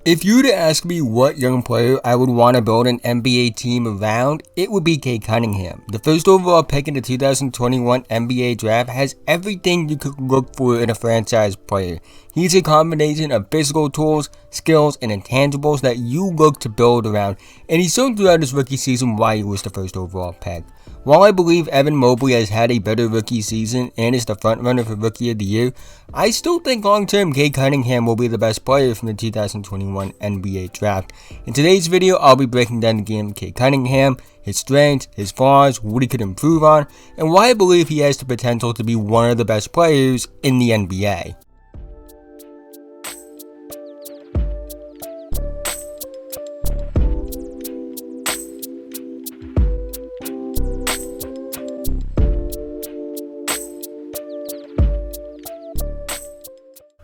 If you were to ask me what young player I would want to build an NBA team around, it would be Cade Cunningham. The first overall pick in the 2021 NBA draft has everything you could look for in a franchise player. He's a combination of physical tools, skills, and intangibles that you look to build around, and he's shown throughout his rookie season why he was the first overall pick. While I believe Evan Mobley has had a better rookie season and is the frontrunner for Rookie of the Year, I still think long-term Cade Cunningham will be the best player from the 2021 NBA Draft. In today's video, I'll be breaking down the game of Cade Cunningham, his strengths, his flaws, what he could improve on, and why I believe he has the potential to be one of the best players in the NBA.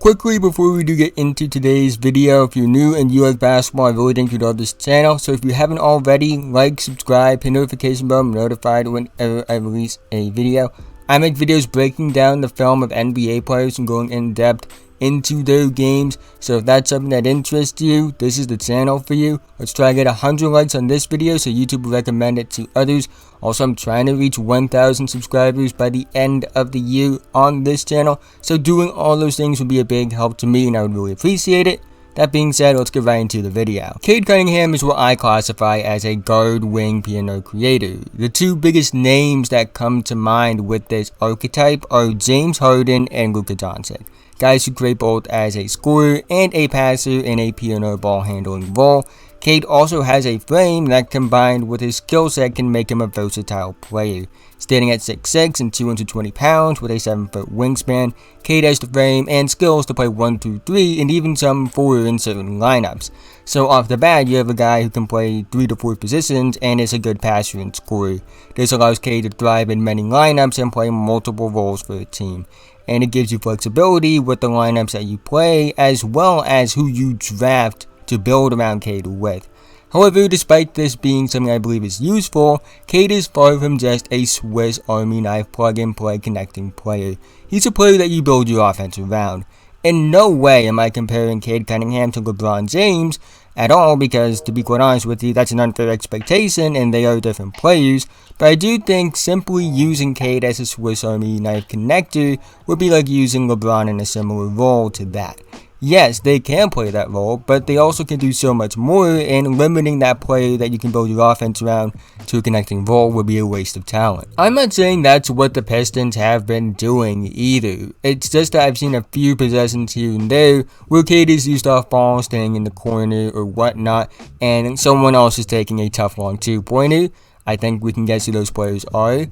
Quickly before we do get into today's video, if you're new and you like basketball, I really think you'd love this channel. So if you haven't already, like, subscribe, hit notification bell, I'm notified whenever I release a video. I make videos breaking down the film of NBA players and going in depth into their games. So if that's something that interests you, this is the channel for you. Let's try to get 100 likes on this video so YouTube will recommend it to others. Also, I'm trying to reach 1,000 subscribers by the end of the year on this channel. So doing all those things would be a big help to me and I would really appreciate it. That being said, let's get right into the video. Cade Cunningham is what I classify as a guard wing piano creator. The two biggest names that come to mind with this archetype are James Harden and Luka Doncic. Guys who create both as a scorer and a passer in a piano ball handling role. Cade also has a frame that combined with his skill set can make him a versatile player. Standing at 6'6" and 220 pounds with a 7-foot wingspan, Cade has the frame and skills to play 1 through 3 and even some 4 in certain lineups. So off the bat, you have a guy who can play 3 to 4 positions and is a good passer and scorer. This allows Cade to thrive in many lineups and play multiple roles for a team. And it gives you flexibility with the lineups that you play as well as who you draft to build around Cade with. However, despite this being something I believe is useful, Cade is far from just a Swiss Army knife plug-and-play connecting player. He's a player that you build your offense around. In no way am I comparing Cade Cunningham to LeBron James at all, because to be quite honest with you, that's an unfair expectation and they are different players, but I do think simply using Cade as a Swiss Army knife connector would be like using LeBron in a similar role to that. Yes, they can play that role, but they also can do so much more, and limiting that player that you can build your offense around to a connecting role would be a waste of talent. I'm not saying that's what the Pistons have been doing either. It's just that I've seen a few possessions here and there where Cade is used off ball, staying in the corner or whatnot, and someone else is taking a tough long two-pointer. I think we can guess who those players are.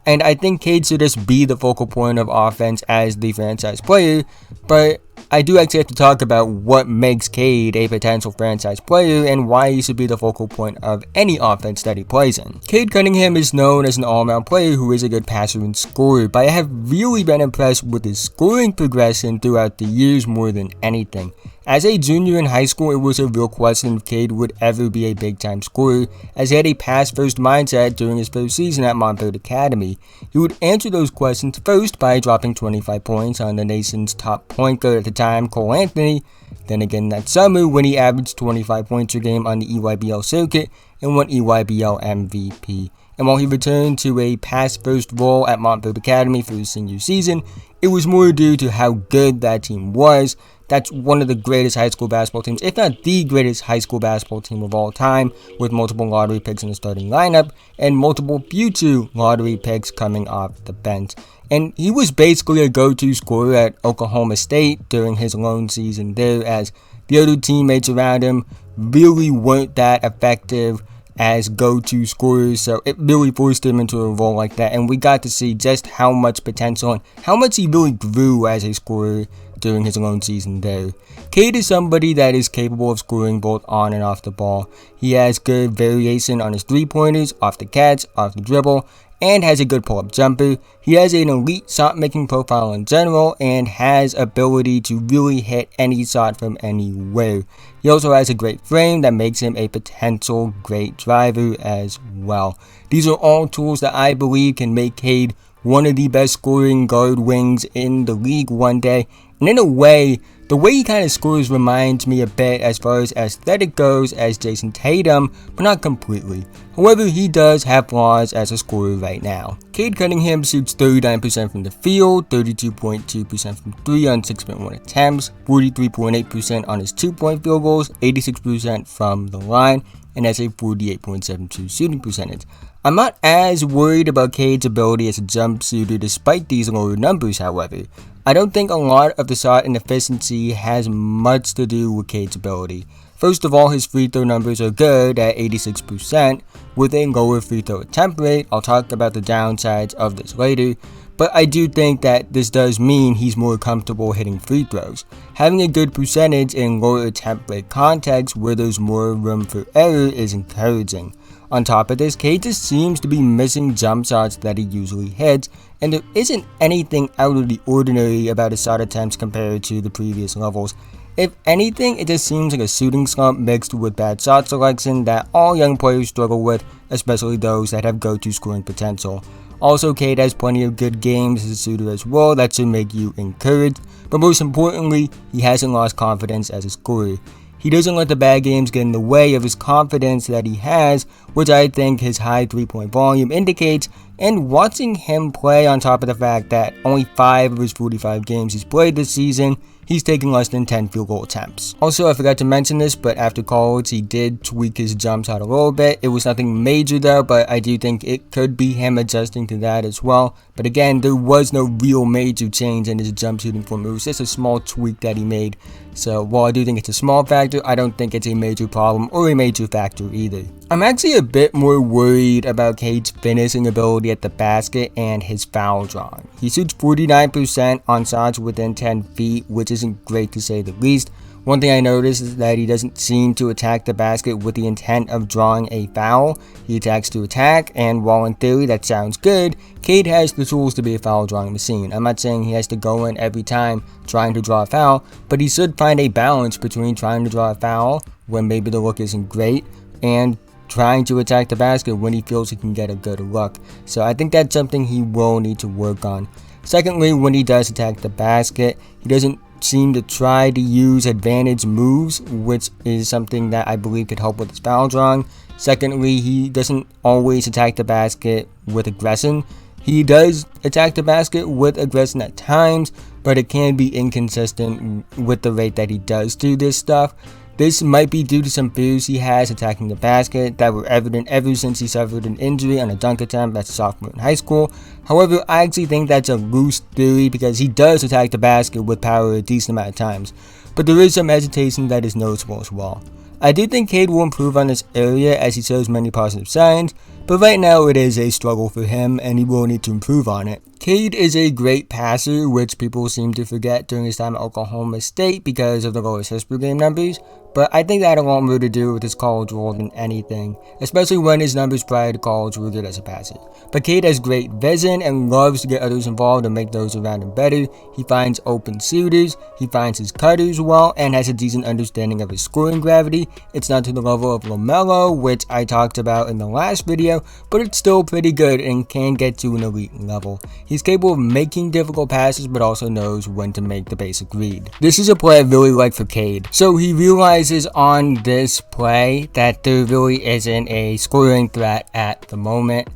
And I think Cade should just be the focal point of offense as the franchise player, but I do actually have to talk about what makes Cade a potential franchise player and why he should be the focal point of any offense that he plays in. Cade Cunningham is known as an all-around player who is a good passer and scorer, but I have really been impressed with his scoring progression throughout the years more than anything. As a junior in high school, it was a real question if Cade would ever be a big-time scorer, as he had a pass-first mindset during his first season at Mobley Academy. He would answer those questions first by dropping 25 points on the nation's top point guard at the time, Cole Anthony. Then again that summer when he averaged 25 points a game on the EYBL circuit and won EYBL MVP. And while he returned to a pass-first role at Mobley Academy for his senior season, it was more due to how good that team was. That's one of the greatest high school basketball teams, if not the greatest high school basketball team of all time, with multiple lottery picks in the starting lineup and multiple future lottery picks coming off the bench. And he was basically a go-to scorer at Oklahoma State during his lone season there, as the other teammates around him really weren't that effective as go-to scorers, so it really forced him into a role like that, and we got to see just how much potential and how much he really grew as a scorer during his lone season there. Cade is somebody that is capable of scoring both on and off the ball. He has good variation on his three-pointers, off the catch, off the dribble, and has a good pull-up jumper. He has an elite shot-making profile in general and has ability to really hit any shot from anywhere. He also has a great frame that makes him a potential great driver as well. These are all tools that I believe can make Cade one of the best scoring guard wings in the league one day, and in a way, The way he kind of scores reminds me a bit as far as aesthetic goes as Jason Tatum, but not completely. However, he does have flaws as a scorer right now. Cade Cunningham shoots 39% from the field, 32.2% from 3 on 6.1 attempts, 43.8% on his 2-point field goals, 86% from the line, and has a 48.72 shooting percentage. I'm not as worried about Cade's ability as a jump shooter despite these lower numbers, however. I don't think a lot of the shot inefficiency has much to do with Cade's ability. First of all, his free throw numbers are good at 86% with a lower free throw attempt rate. I'll talk about the downsides of this later, but I do think that this does mean he's more comfortable hitting free throws. Having a good percentage in lower attempt rate contexts where there's more room for error is encouraging. On top of this, Cade just seems to be missing jump shots that he usually hits, and there isn't anything out of the ordinary about his shot attempts compared to the previous levels. If anything, it just seems like a shooting slump mixed with bad shot selection that all young players struggle with, especially those that have go-to scoring potential. Also, Cade has plenty of good games as a shooter as well that should make you encouraged, but most importantly, he hasn't lost confidence as a scorer. He doesn't let the bad games get in the way of his confidence that he has, which I think his high 3-point volume indicates, and watching him play on top of the fact that only 5 of his 45 games he's played this season, he's taking less than 10 field goal attempts. Also, I forgot to mention this, but after college he did tweak his jump shot a little bit. It was nothing major though, but I do think it could be him adjusting to that as well. But again, there was no real major change in his jump shooting form. It was just a small tweak that he made. So while I do think it's a small factor, I don't think it's a major problem or a major factor either. I'm actually a bit more worried about Cade's finishing ability at the basket and his foul drawing. He shoots 49% on shots within 10 feet, which isn't great to say the least. One thing I noticed is that he doesn't seem to attack the basket with the intent of drawing a foul. He attacks to attack, and while in theory that sounds good, Cade has the tools to be a foul drawing machine. I'm not saying he has to go in every time trying to draw a foul, but he should find a balance between trying to draw a foul when maybe the look isn't great and trying to attack the basket when he feels he can get a good look. So I think that's something he will need to work on. Secondly, when he does attack the basket, he doesn't seem to try to use advantage moves, which is something that I believe could help with his foul drawing. Secondly, he doesn't always attack the basket with aggression. He does attack the basket with aggression at times, but it can be inconsistent with the rate that he does do this stuff. This might be due to some fears he has attacking the basket that were evident ever since he suffered an injury on a dunk attempt as a sophomore in high school. However, I actually think that's a loose theory because he does attack the basket with power a decent amount of times, but there is some hesitation that is noticeable as well. I do think Cade will improve on this area as he shows many positive signs, but right now it is a struggle for him and he will need to improve on it. Cade is a great passer, which people seem to forget during his time at Oklahoma State because of the low assist per game numbers, but I think that had a lot more to do with his college role than anything, especially when his numbers prior to college were good as a passer. But Cade has great vision and loves to get others involved and make those around him better. He finds open shooters, he finds his cutters well, and has a decent understanding of his scoring gravity. It's not to the level of LaMelo, which I talked about in the last video, but it's still pretty good and can get to an elite level. He's capable of making difficult passes, but also knows when to make the basic read. This is a play I really like for Cade. So he realizes on this play that there really isn't a scoring threat at the moment.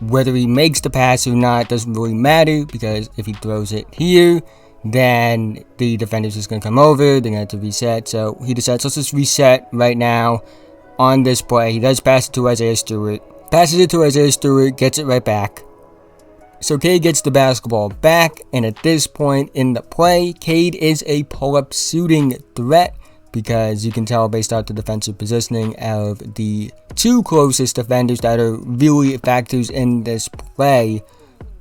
Whether he makes the pass or not doesn't really matter, because if he throws it here, then the defender's just going to come over, they're going to have to reset. So he decides, let's just reset right now on this play. He does pass it to Isaiah Stewart. Passes it to Isaiah Stewart, gets it right back. So Cade gets the basketball back, and at this point in the play, Cade is a pull-up shooting threat, because you can tell based off the defensive positioning of the two closest defenders that are really factors in this play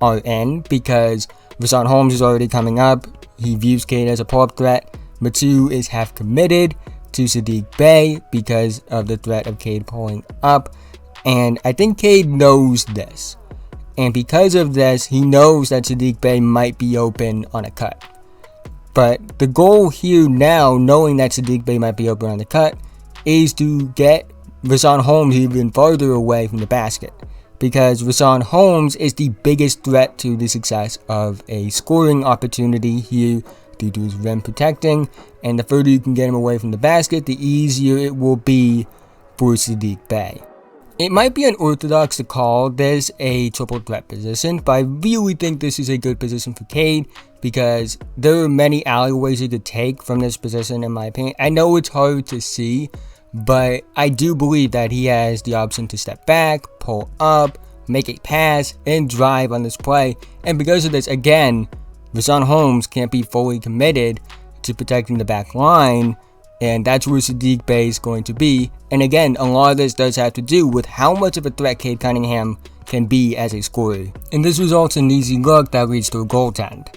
are in, because Rashawn Holmes is already coming up. He views Cade as a pull-up threat. Matu is half committed to Saddiq Bey because of the threat of Cade pulling up, and I think Cade knows this. And because of this, he knows that Saddiq Bey might be open on a cut. But the goal here now, knowing that Saddiq Bey might be open on the cut, is to get Rashawn Holmes even farther away from the basket. Because Rashawn Holmes is the biggest threat to the success of a scoring opportunity here due to his rim protecting and the further you can get him away from the basket, the easier it will be for Saddiq Bey. It might be unorthodox to call this a triple threat position, but I really think this is a good position for Cade because there are many alleyways you could take from this position in my opinion. I know it's hard to see, but I do believe that he has the option to step back, pull up, make a pass, and drive on this play. And because of this, again, Richaun Holmes can't be fully committed to protecting the back line, and that's where Saddiq Bey is going to be. And again, a lot of this does have to do with how much of a threat Cade Cunningham can be as a scorer. And this results in an easy look that leads to a goaltend.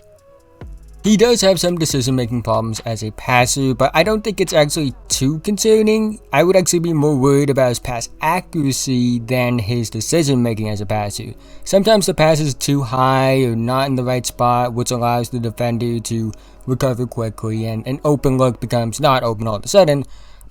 He does have some decision-making problems as a passer, but I don't think it's actually too concerning. I would actually be more worried about his pass accuracy than his decision-making as a passer. Sometimes the pass is too high or not in the right spot, which allows the defender to recover quickly, and an open look becomes not open all of a sudden.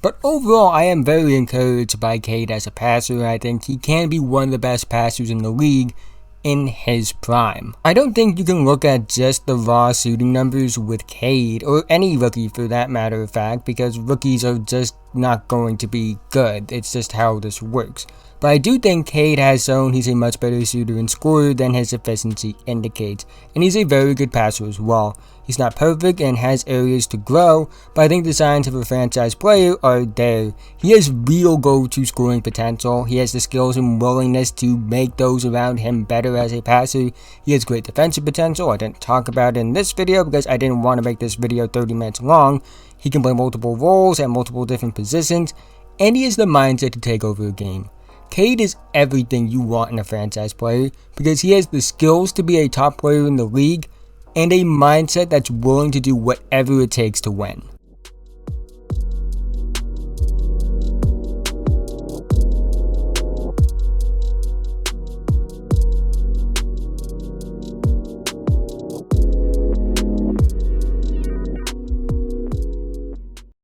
But overall, I am very encouraged by Cade as a passer. I think he can be one of the best passers in the league in his prime. I don't think you can look at just the raw shooting numbers with Cade, or any rookie for that matter of fact, because rookies are just not going to be good. It's just how this works. But I do think Cade has shown he's a much better shooter and scorer than his efficiency indicates, and he's a very good passer as well. He's not perfect and has areas to grow, but I think the signs of a franchise player are there. He has real go-to scoring potential. He has the skills and willingness to make those around him better as a passer. He has great defensive potential. I didn't talk about it in this video because I didn't want to make this video 30 minutes long. He can play multiple roles at multiple different positions, and he has the mindset to take over a game. Cade is everything you want in a franchise player because he has the skills to be a top player in the league and a mindset that's willing to do whatever it takes to win.